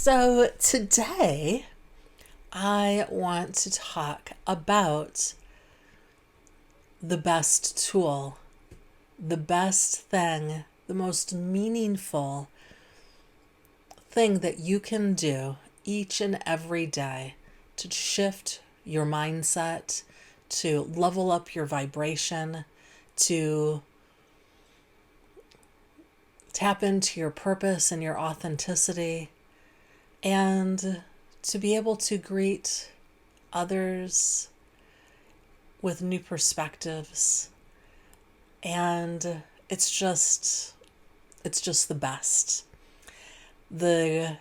So today I want to talk about the best tool, the best thing, the most meaningful thing that you can do each and every day to shift your mindset, to level up your vibration, to tap into your purpose and your authenticity, and to be able to greet others with new perspectives. And it's just the best. The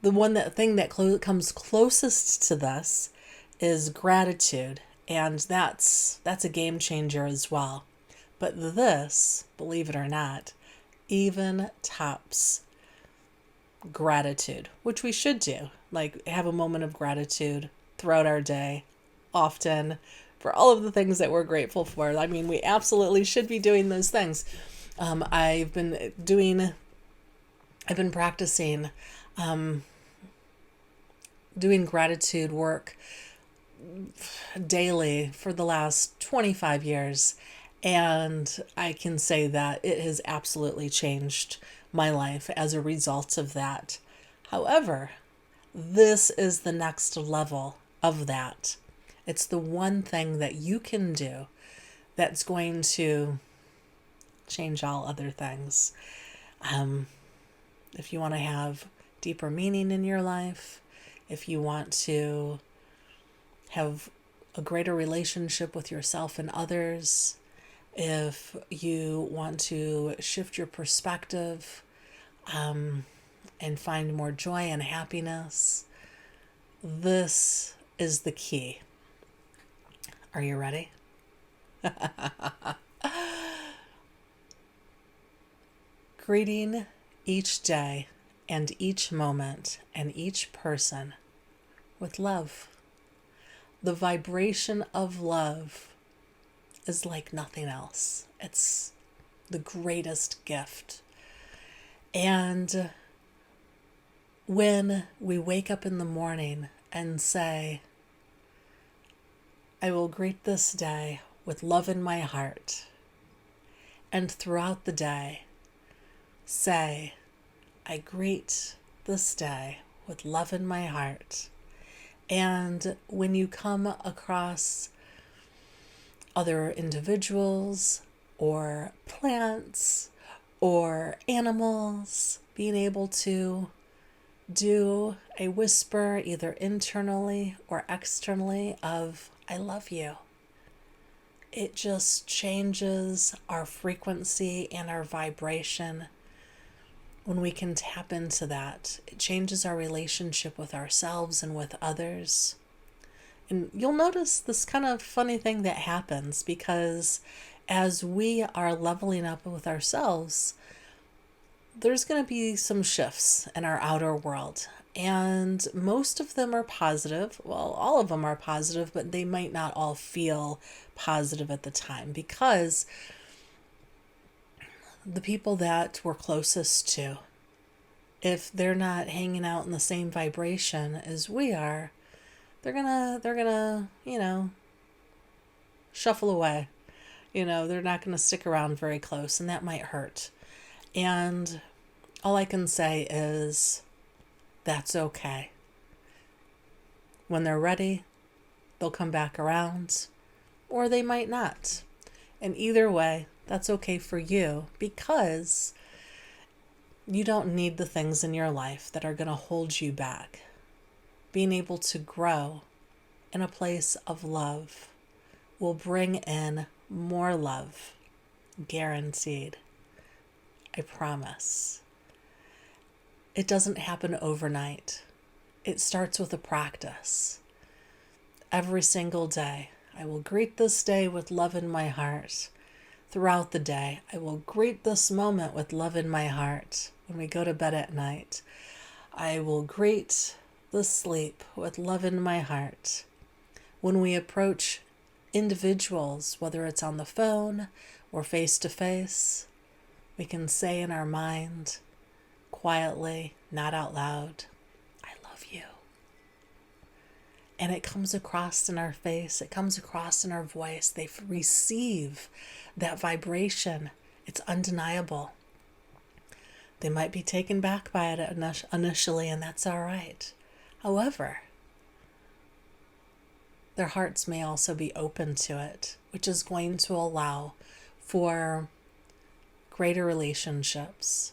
thing that comes closest to this is gratitude, and that's a game changer as well. But this, believe it or not, even tops gratitude, which we should do. Like, have a moment of gratitude throughout our day, often, for all of the things that we're grateful for. I mean, we absolutely should be doing those things. I've been practicing doing gratitude work daily for the last 25 years. And I can say that it has absolutely changed my life as a result of that. However, this is the next level of that. It's the one thing that you can do that's going to change all other things. If you want to have deeper meaning in your life, if you want to have a greater relationship with yourself and others, if you want to shift your perspective and find more joy and happiness, this is the key. Are you ready? Greeting each day and each moment and each person with love. The vibration of love is like nothing else. It's the greatest gift. And when we wake up in the morning and say, I will greet this day with love in my heart, and throughout the day say, I greet this day with love in my heart. And when you come across other individuals or plants or animals, being able to do a whisper either internally or externally of, I love you. It just changes our frequency and our vibration. When we can tap into that, it changes our relationship with ourselves and with others. And you'll notice this kind of funny thing that happens, because as we are leveling up with ourselves, there's going to be some shifts in our outer world. And most of them are positive. Well, all of them are positive, but they might not all feel positive at the time, because the people that we're closest to, if they're not hanging out in the same vibration as we are, they're gonna, shuffle away. They're not gonna stick around very close, and that might hurt. And all I can say is that's okay. When they're ready, they'll come back around, or they might not. And either way, that's okay for you, because you don't need the things in your life that are going to hold you back. Being able to grow in a place of love will bring in more love. Guaranteed. I promise. It doesn't happen overnight. It starts with a practice. Every single day, I will greet this day with love in my heart. Throughout the day, I will greet this moment with love in my heart. When we go to bed at night, I will greet the sleep with love in my heart. When we approach individuals, whether it's on the phone or face to face, we can say in our mind, quietly, not out loud, I love you. And it comes across in our face, it comes across in our voice. They receive that vibration. It's undeniable. They might be taken back by it initially, and that's all right. However, their hearts may also be open to it, which is going to allow for greater relationships.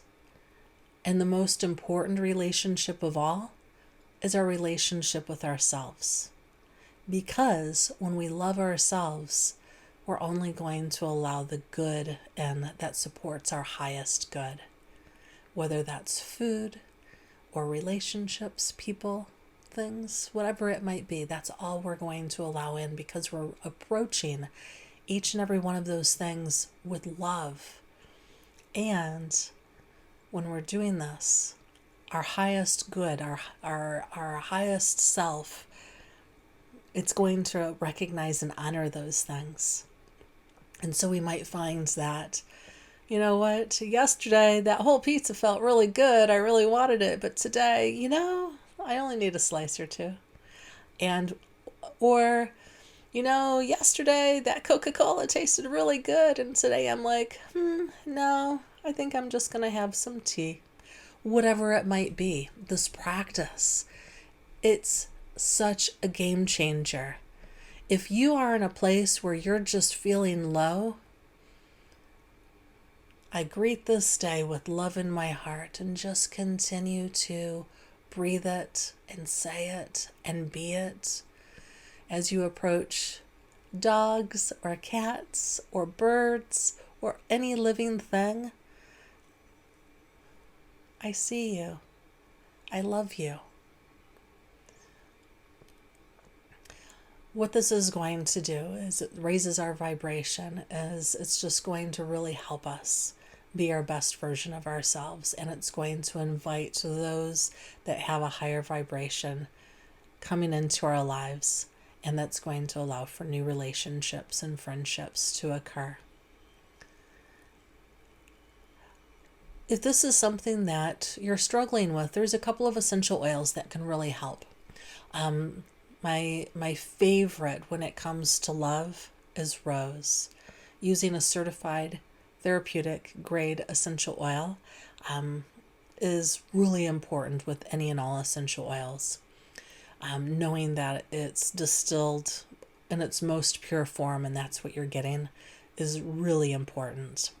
And the most important relationship of all is our relationship with ourselves. Because when we love ourselves, we're only going to allow the good and that supports our highest good. Whether that's food or relationships, people, things, whatever it might be, that's all we're going to allow in, because we're approaching each and every one of those things with love. And when we're doing this, our highest good, our highest self, it's going to recognize and honor those things. And so we might find that, you know what, yesterday that whole pizza felt really good. I really wanted it. But today, I only need a slice or two. Or, yesterday that Coca-Cola tasted really good. And today I'm like, no, I think I'm just going to have some tea. Whatever it might be, this practice, it's such a game changer. If you are in a place where you're just feeling low, I greet this day with love in my heart, and just continue to breathe it and say it and be it as you approach dogs or cats or birds or any living thing. I see you. I love you. What this is going to do is it raises our vibration, as it's just going to really help us be our best version of ourselves. And it's going to invite those that have a higher vibration coming into our lives. And that's going to allow for new relationships and friendships to occur. If this is something that you're struggling with, there's a couple of essential oils that can really help. My favorite when it comes to love is rose. Using a certified therapeutic grade essential oil is really important with any and all essential oils. Knowing that it's distilled in its most pure form, and that's what you're getting, is really important.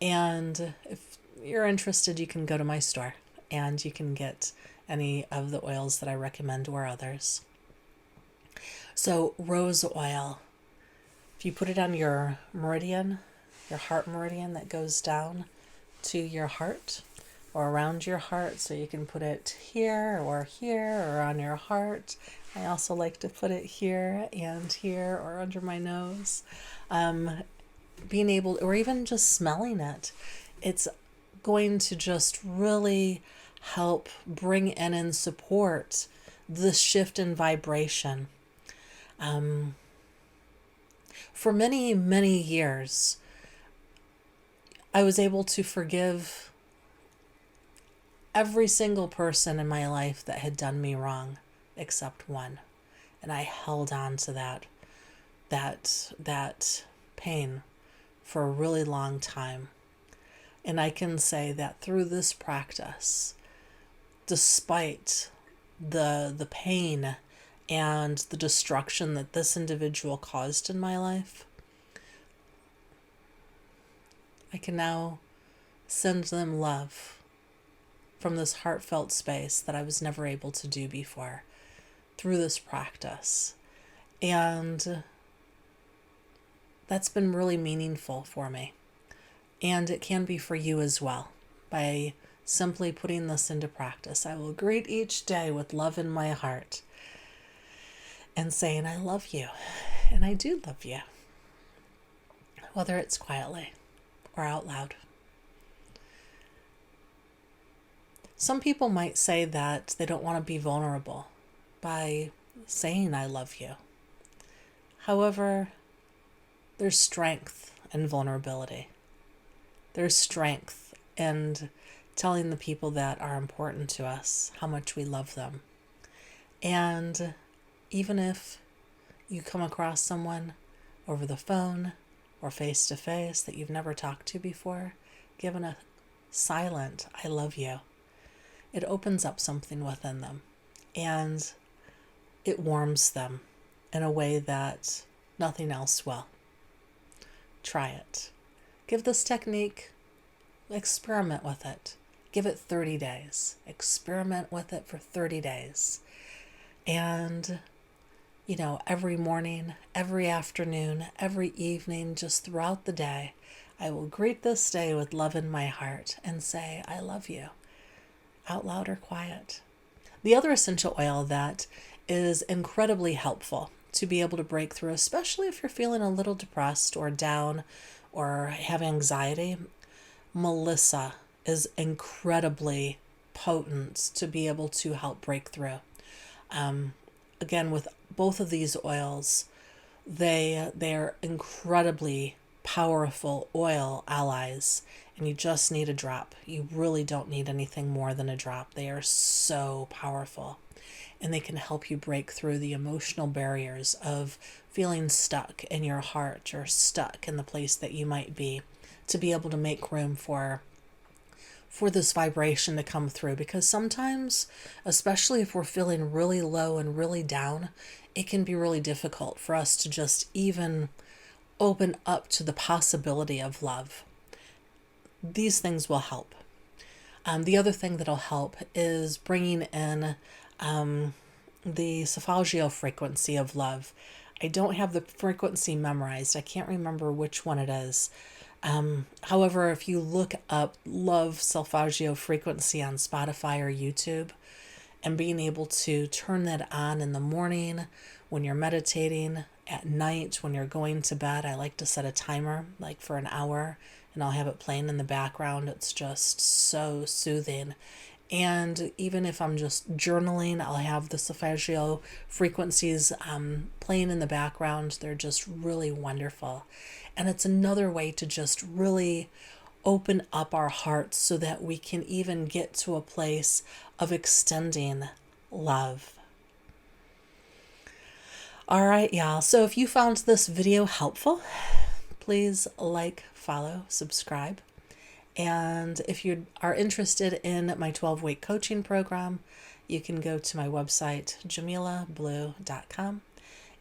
And if you're interested, you can go to my store and you can get any of the oils that I recommend or others. So rose oil, if you put it on your meridian, your heart meridian that goes down to your heart or around your heart, so you can put it here or on your heart. I also like to put it here or under my nose. Being able, or even just smelling it, it's going to just really help bring in and support the shift in vibration. For many, many years, I was able to forgive every single person in my life that had done me wrong, except one. And I held on to that pain for a really long time. And I can say that through this practice, despite the pain and the destruction that this individual caused in my life, I can now send them love from this heartfelt space that I was never able to do before through this practice. And that's been really meaningful for me. And it can be for you as well, by simply putting this into practice. I will greet each day with love in my heart and saying, I love you. And I do love you. Whether it's quietly or out loud. Some people might say that they don't want to be vulnerable by saying I love you. However, there's strength in vulnerability. There's strength in telling the people that are important to us how much we love them. And even if you come across someone over the phone or face to face that you've never talked to before, giving a silent "I love you," it opens up something within them and it warms them in a way that nothing else will. Try it. Give this technique, experiment with it. Give it 30 days. Experiment with it for 30 days. And, every morning, every afternoon, every evening, just throughout the day, I will greet this day with love in my heart and say, "I love you," out loud or quiet. The other essential oil that is incredibly helpful to be able to break through, especially if you're feeling a little depressed or down or have anxiety, Melissa is incredibly potent to be able to help break through. Again, with both of these oils, they're incredibly powerful oil allies, and you just need a drop. You really don't need anything more than a drop. They are so powerful, and they can help you break through the emotional barriers of feeling stuck in your heart or stuck in the place that you might be, to be able to make room for this vibration to come through. Because sometimes, especially if we're feeling really low and really down, it can be really difficult for us to just even open up to the possibility of love. These things will help. The other thing that'll help is bringing in the solfeggio frequency of love. I don't have the frequency memorized. I can't remember which one it is. However, if you look up Love Solfeggio Frequency on Spotify or YouTube, and being able to turn that on in the morning when you're meditating, at night when you're going to bed, I like to set a timer like for an hour, and I'll have it playing in the background. It's just so soothing. And even if I'm just journaling, I'll have the solfeggio frequencies playing in the background. They're just really wonderful. And it's another way to just really open up our hearts so that we can even get to a place of extending love. All right, y'all. So if you found this video helpful, please like, follow, subscribe. And if you are interested in my 12-week coaching program, you can go to my website, jamilablue.com.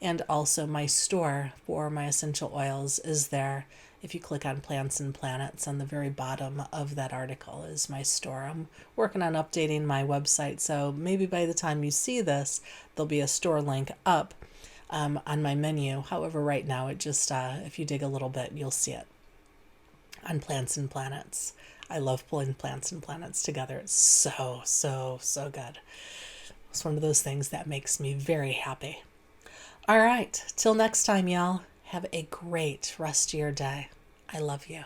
And also my store for my essential oils is there. If you click on Plants and Planets, on the very bottom of that article is my store. I'm working on updating my website, so maybe by the time you see this, there'll be a store link up on my menu. However, right now, it just, if you dig a little bit, you'll see it on Plants and Planets. I love pulling plants and planets together. It's so, so, so good. It's one of those things that makes me very happy. All right, till next time, y'all. Have a great rest of your day. I love you.